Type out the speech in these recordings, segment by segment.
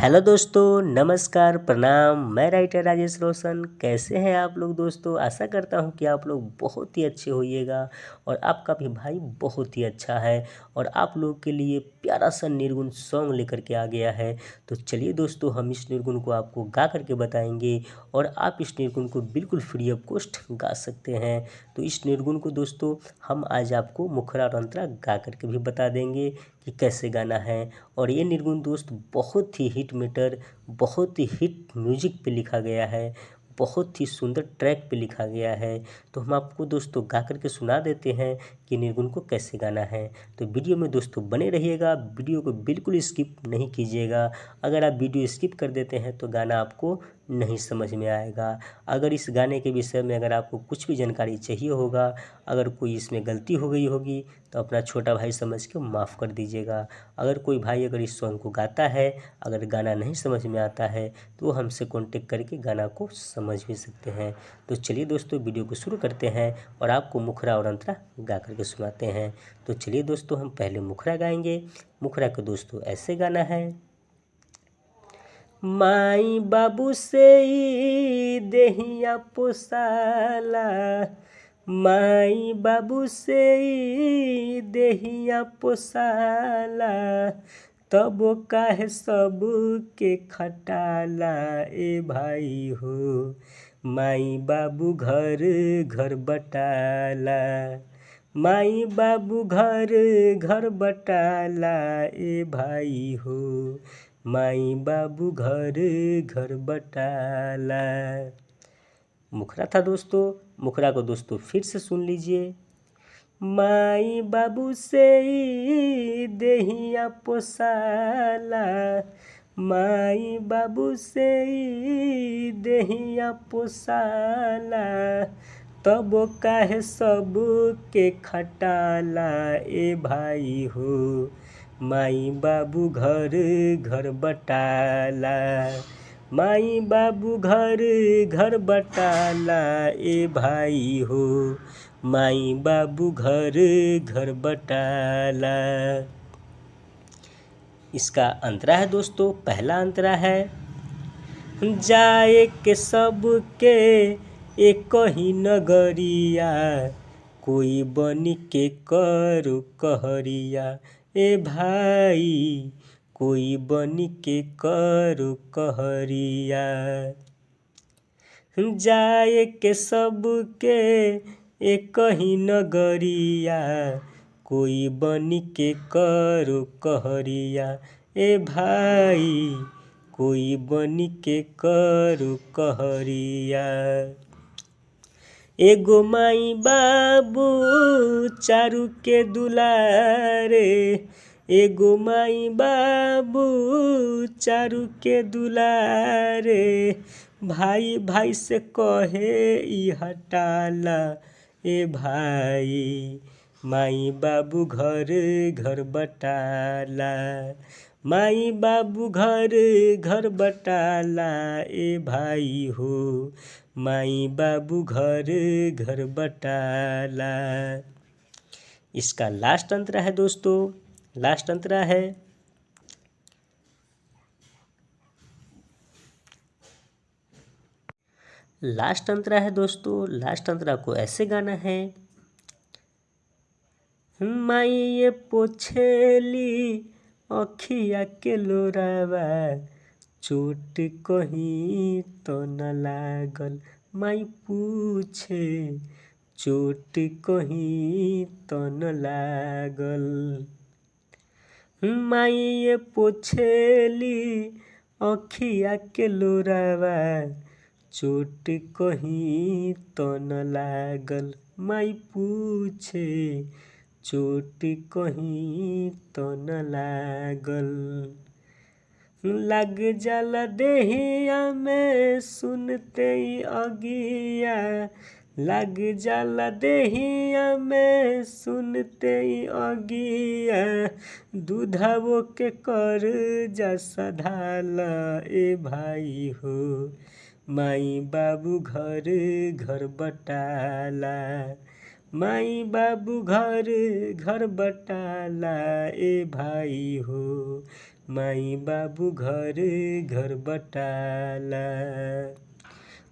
Hello दोस्तों, नमस्कार, प्रणाम। मैं राइटर राजेश रोशन। कैसे हैं आप लोग दोस्तों? आशा करता हूं कि आप लोग बहुत ही अच्छे होइएगा और आपका भी भाई बहुत ही अच्छा है और आप लोग के लिए प्यारा सा निर्गुण सॉन्ग लेकर के आ गया है। तो चलिए दोस्तों, हम इस निर्गुण को आपको गा करके बताएंगे और आप इस निर्गुण को बिल्कुल फ्री ऑफ कॉस्ट गा सकते हैं। तो इस निर्गुण को दोस्तों हम आज आपको मुखरा और अंतरा गा करके भी बता देंगे कि कैसे गाना है। और ये निर्गुण दोस्त बहुत ही हिट मेटर, बहुत ही हिट म्यूजिक पे लिखा गया है, बहुत ही सुंदर ट्रैक पे लिखा गया है। तो हम आपको दोस्तों गा करके सुना देते हैं कि निर्गुण को कैसे गाना है। तो वीडियो में दोस्तों बने रहिएगा, वीडियो को बिल्कुल स्किप नहीं कीजिएगा। अगर आप वीडियो स्किप कर देते हैं तो गाना आपको नहीं समझ में आएगा। अगर इस गाने के विषय में अगर आपको कुछ भी जानकारी चाहिए होगा, अगर कोई इसमें गलती हो गई होगी तो अपना छोटा भाई समझ के माफ़ कर दीजिएगा। अगर कोई भाई अगर इस सॉन्ग को गाता है, अगर गाना नहीं समझ में आता है तो वो हमसे कांटेक्ट करके गाना को समझ भी सकते हैं। तो चलिए दोस्तों वीडियो को शुरू करते हैं और आपको मुखरा और अंतरा गा करके सुनाते हैं। तो चलिए दोस्तों हम पहले मुखरा गाएंगे। मुखरा को दोस्तों ऐसे गाना है। माई बाबू से ई देहिया पोसाला, माई बाबू से ई देहिया पोसाला, तब काहे सब के खटाला ए भाई हो। माई बाबू घर घर बटाला, माई बाबू घर घर बटाला ए भाई हो। माई बाबू घर घर बटाला। मुखरा था दोस्तों। मुखरा को दोस्तों फिर से सुन लीजिए। माई बाबू से ई देहिया पोसाला, माई बाबू से ई देहिया पोसाला, तब काहे सब के खटाला ए भाई हो। माई बाबू घर घर बटाला, माई बाबू घर घर बटाला ए भाई हो। माई बाबू घर घर बटाला। इसका अंतरा है दोस्तों। पहला अंतरा है, जाए के सब के एक ही नगरिया, कोई बनी के करो कहरिया ए भाई, कोई बनी के करो कहरिया। जाए के सब के एक ही नगरिया, कोई बनी के करो कहरिया ए भाई, कोई बनी के करो कहरिया। एगो माई बाबू चारू के दुलारे, एगो माई बाबू चारू के दुलारे, भाई भाई से कहे ई हटाला ए भाई। माई बाबू घर घर बटाला, माई बाबू घर घर बटाला ए भाई हो। माई बाबू घर घर बटाला। इसका लास्ट अंतरा है दोस्तों। लास्ट अंतरा है, लास्ट अंतरा है दोस्तों। लास्ट अंतरा को ऐसे गाना है। माई ये पोछेली अखिया के लोरावा, चोट कहीं तो न लागल। माई पूछे चोट कहीं तो न लागल। माई ये पोछेली अखिया के लोरावा, चोट कहीं तो न लागल। माई पूछे चोट कहीं तो न लागल। लग जाला देहिया में सुनते ही अगिया, लग जाला देहिया में सुनते ही अगिया, दूधवो के कर जा सधाला ए भाई हो। माई बाबू घर घर बटाला, माई बाबू घर घर बटाला ए भाई हो। माई बाबू घर घर बटाला।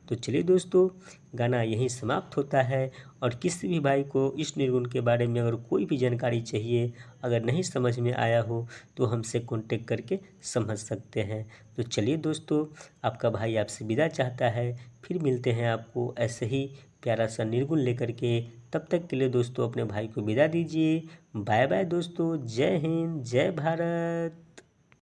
तो चलिए दोस्तों, गाना यहीं समाप्त होता है। और किसी भी भाई को इस निर्गुण के बारे में अगर कोई भी जानकारी चाहिए, अगर नहीं समझ में आया हो, तो हमसे कांटेक्ट करके समझ सकते हैं। तो चलिए दोस्तों, आपका भाई आपसे विदा चाहता है। फिर मिलते हैं आपको ऐसे ही प्यारा सा निर्गुण लेकर के। तब तक के लिए दोस्तों अपने भाई को विदा दीजिए। बाय बाय दोस्तों, जय हिंद, जय भारत।